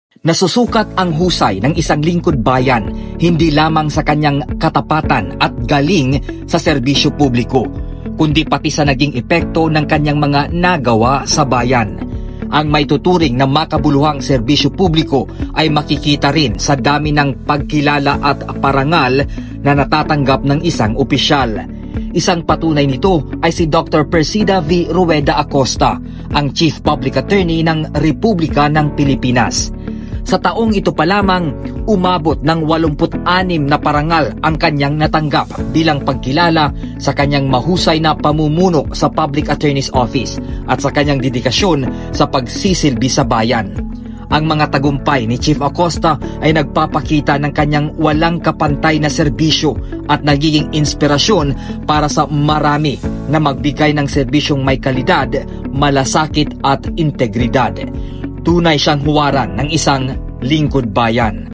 Nasusukat ang husay ng isang lingkod bayan hindi lamang sa kanyang katapatan at galing sa serbisyo publiko, kundi pati sa naging epekto ng kanyang mga nagawa sa bayan. Ang may tuturing na makabuluhang serbisyo publiko ay makikita rin sa dami ng pagkilala at parangal na natatanggap ng isang opisyal. Isang patunay nito ay si Dr. Persida V. Rueda Acosta, ang Chief Public Attorney ng Republika ng Pilipinas. Sa taong ito pa lamang, umabot ng 86 na parangal ang kanyang natanggap bilang pagkilala sa kanyang mahusay na pamumuno sa Public Attorney's Office at sa kanyang dedikasyon sa pagsisilbi sa bayan. Ang mga tagumpay ni Chief Acosta ay nagpapakita ng kanyang walang kapantay na serbisyo at nagiging inspirasyon para sa marami na magbigay ng serbisyong may kalidad, malasakit at integridad. Tunay siyang huwaran ng isang lingkod bayan.